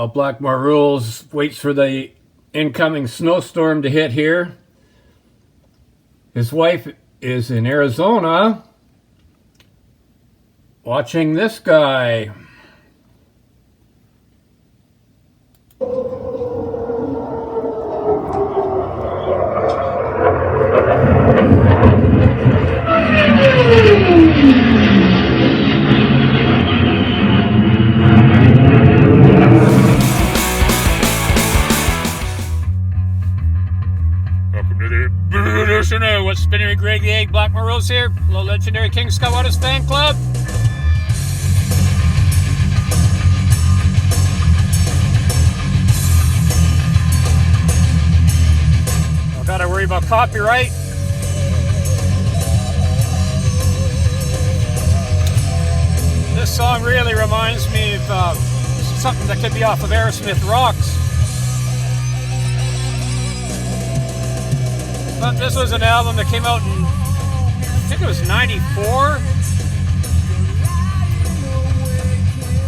While Blackmore Rules waits for the incoming snowstorm to hit here, his wife is in Arizona watching this guy. What's spinning Greg the Egg, Blackmore Rules here. Hello, legendary King Scott Waters fan club. I've got to worry about copyright. This song really reminds me of something that could be off of Aerosmith Rocks. But this was an album that came out in, I think it was 94.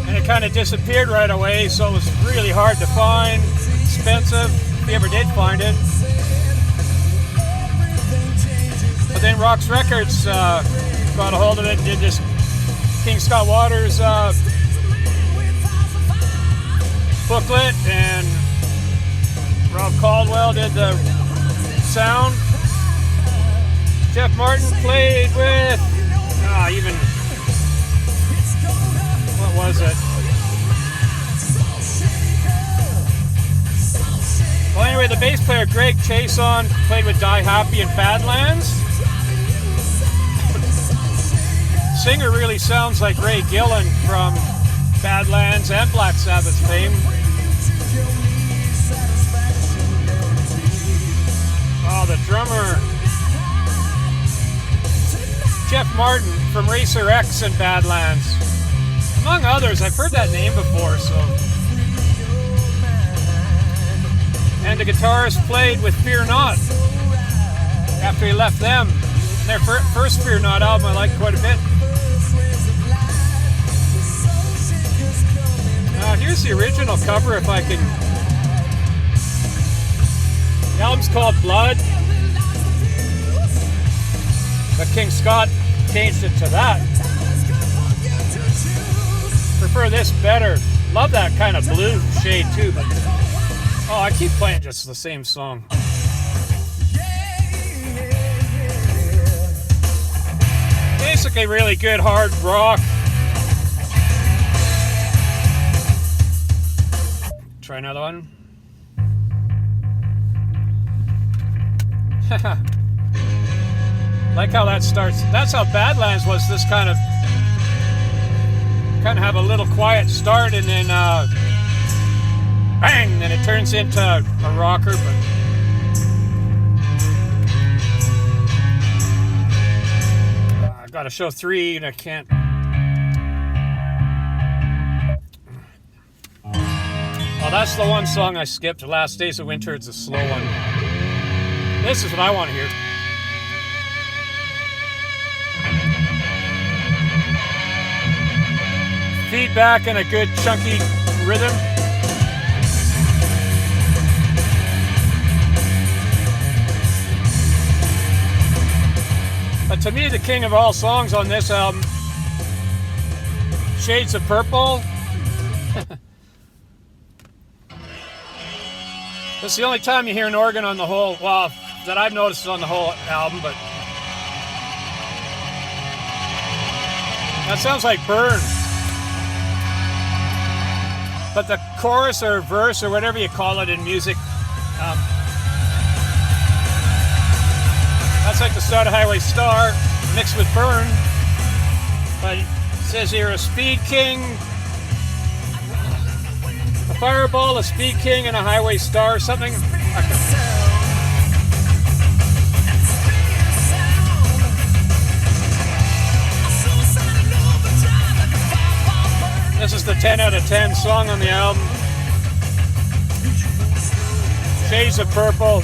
And it kind of disappeared right away, so it was really hard to find, expensive, if you ever did find it. But then Rocks Records got a hold of it and did this King Scott Waters booklet, and Rob Caldwell did the sound. Jeff Martin played with what was it? Well, anyway, the bass player Greg Chason played with Die Happy and Badlands. Singer really sounds like Ray Gillen from Badlands and Black Sabbath fame. Oh, the drummer, Jeff Martin from Racer X and Badlands. Among others, I've heard that name before, so. And the guitarist played with Fear Not after he left them. Their first Fear Not album I liked quite a bit. Here's the original cover if I can. The album's called Blood, but King Scott changed it to that. Prefer this better. Love that kind of blue shade too, but oh, I keep playing just the same song. Basically really good hard rock. Try another one. Like how that starts. That's how Badlands was. This kind of have a little quiet start, and then bang, then it turns into a rocker. But I've got to show three, and I can't. Oh, that's the one song I skipped. Last Days of Winter. It's a slow one. This is what I want to hear. Feedback and a good chunky rhythm. But to me, the king of all songs on this album, Shades of Purple. That's the only time you hear an organ on the whole, well, that I've noticed on the whole album, but that sounds like Burn. But the chorus or verse or whatever you call it in music, that's like the start of Highway Star mixed with Burn. But it says here a Speed King, a Fireball, a Speed King, and a Highway Star, something. This is the 10 out of 10 song on the album. Shades of Purple.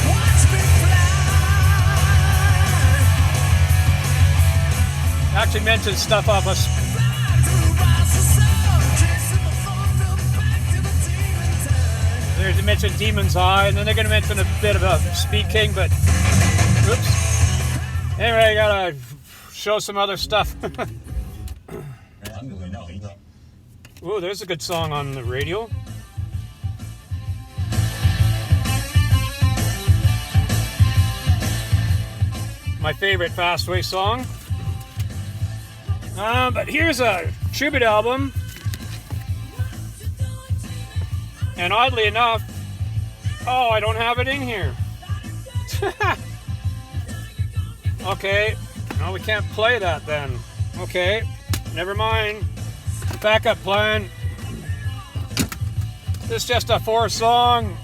Watch me actually mention stuff off us. They're going to mention Demon's Eye, and then they're going to mention a bit about Speed King, but oops. Anyway, I gotta show some other stuff. Ooh, there's a good song on the radio. My favorite Fastway song. But here's a tribute album. And oddly enough, oh, I don't have it in here. Okay, no, we can't play that then. Okay, never mind. Backup plan. This is just a 4-song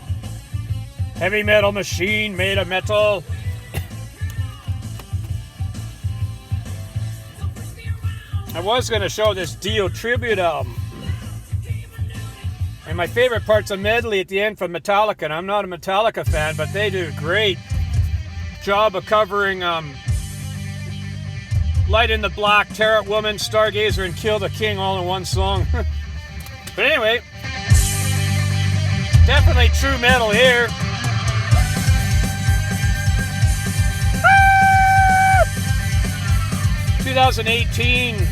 heavy metal machine made of metal. I was going to show this Dio tribute album. And my favorite part's a medley at the end from Metallica. And I'm not a Metallica fan, but they do a great job of covering Light in the Black, Tear It Woman, Stargazer, and Kill the King all in one song. But anyway, definitely true metal here. 2018.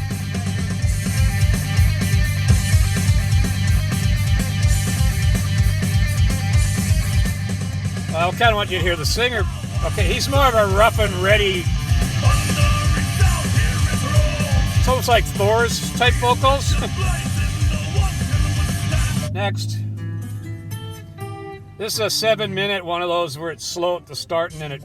I kind of want you to hear the singer. Okay, he's more of a rough and ready. It's almost like Thor's type vocals. Next. This is a 7-minute one of those where it's slow at the start and then it.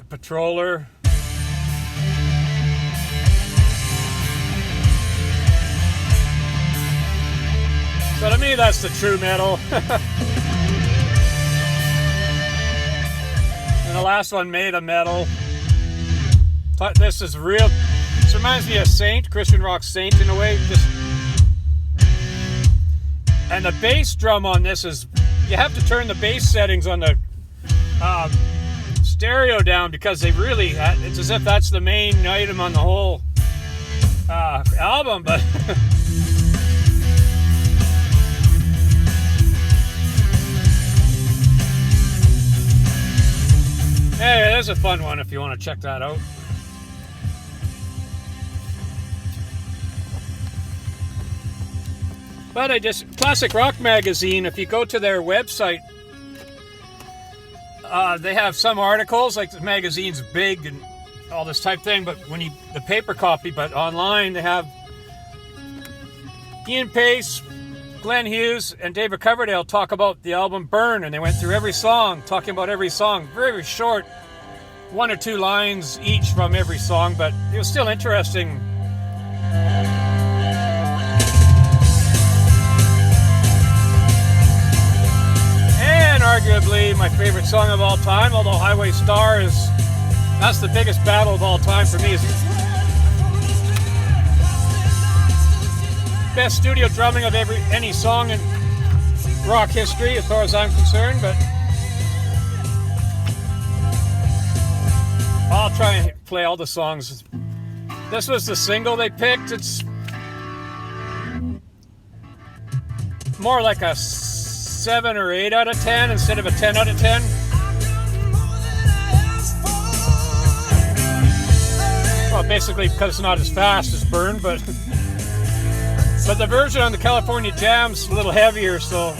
Patroller. So to me, that's the true metal. And the last one made of metal. This is real. This reminds me of Saint, Christian rock Saint in a way. And the bass drum on this is, you have to turn the bass settings on the stereo down because they really, it's as if that's the main item on the whole album, but hey, there's a fun one if you want to check that out. But Classic Rock Magazine, if you go to their website, they have some articles, like the magazine's big and all this type thing, but when the paper copy, but online they have Ian Pace, Glenn Hughes, and David Coverdale talk about the album Burn, and they went through every song, talking about every song. Very short, 1 or 2 lines each from every song, but it was still interesting. Arguably my favorite song of all time, although Highway Star that's the biggest battle of all time for me. Is best studio drumming of any song in rock history as far as I'm concerned, but I'll try and play all the songs. This was the single they picked. It's more like a 7 or 8 out of 10 instead of a 10 out of 10. Well, basically because it's not as fast as Burn, but the version on the California Jam's a little heavier, so.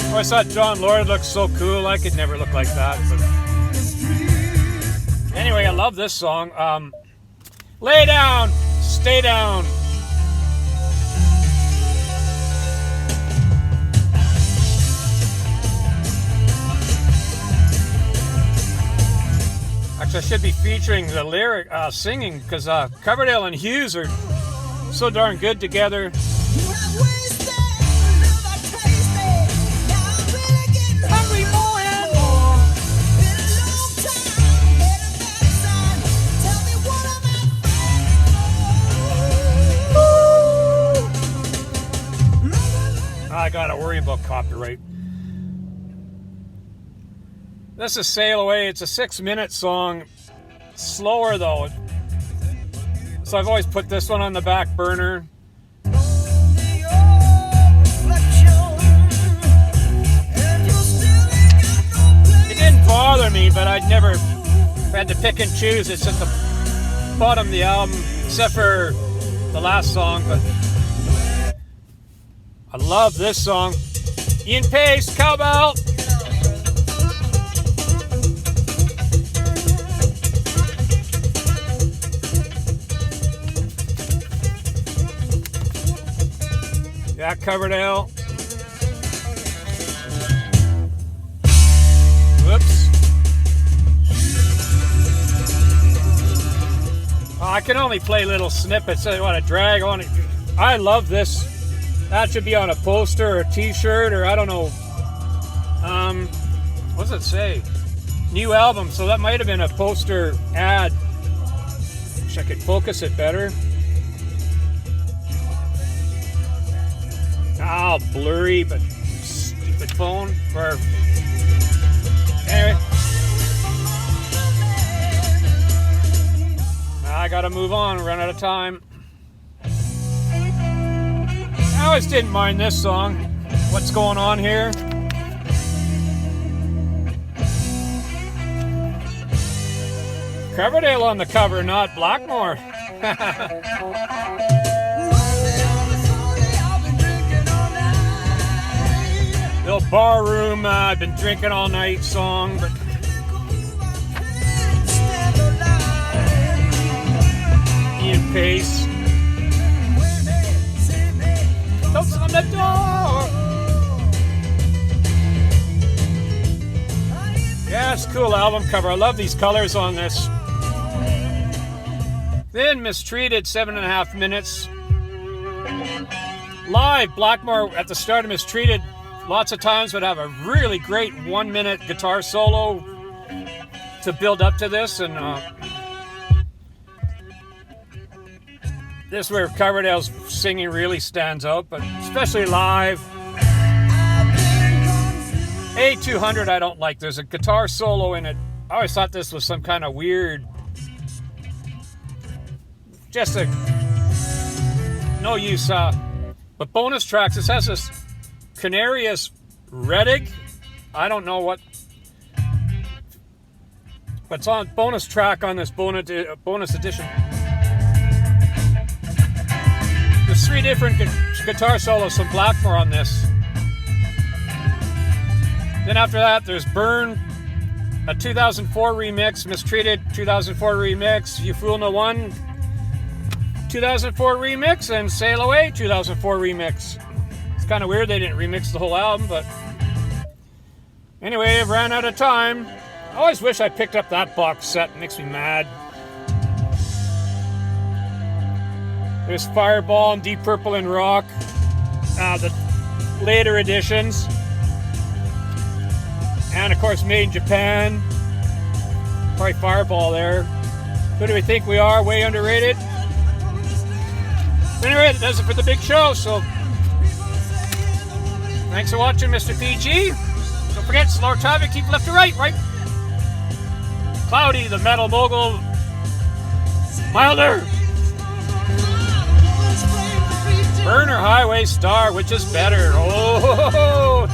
I always thought John Lord looked so cool. I could never look like that. But anyway, I love this song. Lay down, stay down. Actually, I should be featuring the lyric singing, because Coverdale and Hughes are so darn good together. I gotta worry about copyright. This is Sail Away. It's a 6-minute song. Slower though. So I've always put this one on the back burner. It didn't bother me, but I'd never had to pick and choose. It's at the bottom of the album, except for the last song, but I love this song. Ian Pace, Cowbell. Yeah, Coverdale. Whoops. Oh, I can only play little snippets. I want to drag on it. I love this. That should be on a poster or a t-shirt or I don't know. What does it say? New album. So that might have been a poster ad. Wish I could focus it better. Oh, blurry, but stupid phone. Or anyway. I gotta move on, run out of time. I always didn't mind this song. What's going on here? Coverdale on the cover, not Blackmore. Little bar room, I've been drinking all night song, but Ian Pace. Don't slam the door. Yeah, it's a cool album cover. I love these colors on this. Then Mistreated, 7.5 minutes. Live, Blackmore at the start of Mistreated lots of times would have a really great 1-minute guitar solo to build up to this, and this is where Coverdale's singing really stands out, but especially live. A200 I don't like. There's a guitar solo in it. I always thought this was some kind of weird, just a no use. But bonus tracks, this has this Canarius Redig. I don't know what, but it's on bonus track on this bonus edition. There's 3 different guitar solos from Blackmore on this. Then after that, there's Burn, a 2004 remix, Mistreated 2004 remix, You Fool No One 2004 remix, and Sail Away 2004 remix. It's kind of weird they didn't remix the whole album, but anyway, I've ran out of time. I always wish I picked up that box set. It makes me mad. There's Fireball and Deep Purple and Rock, the later editions. And of course, Made in Japan. Probably Fireball there. Who do we think we are? Way underrated. Anyway, that does it for the big show. So, thanks for watching, Mr. PG. Don't forget, slower traffic, keep left to right. Cloudy, the metal mogul. Milder. Burner, Highway Star, which is better? Oh,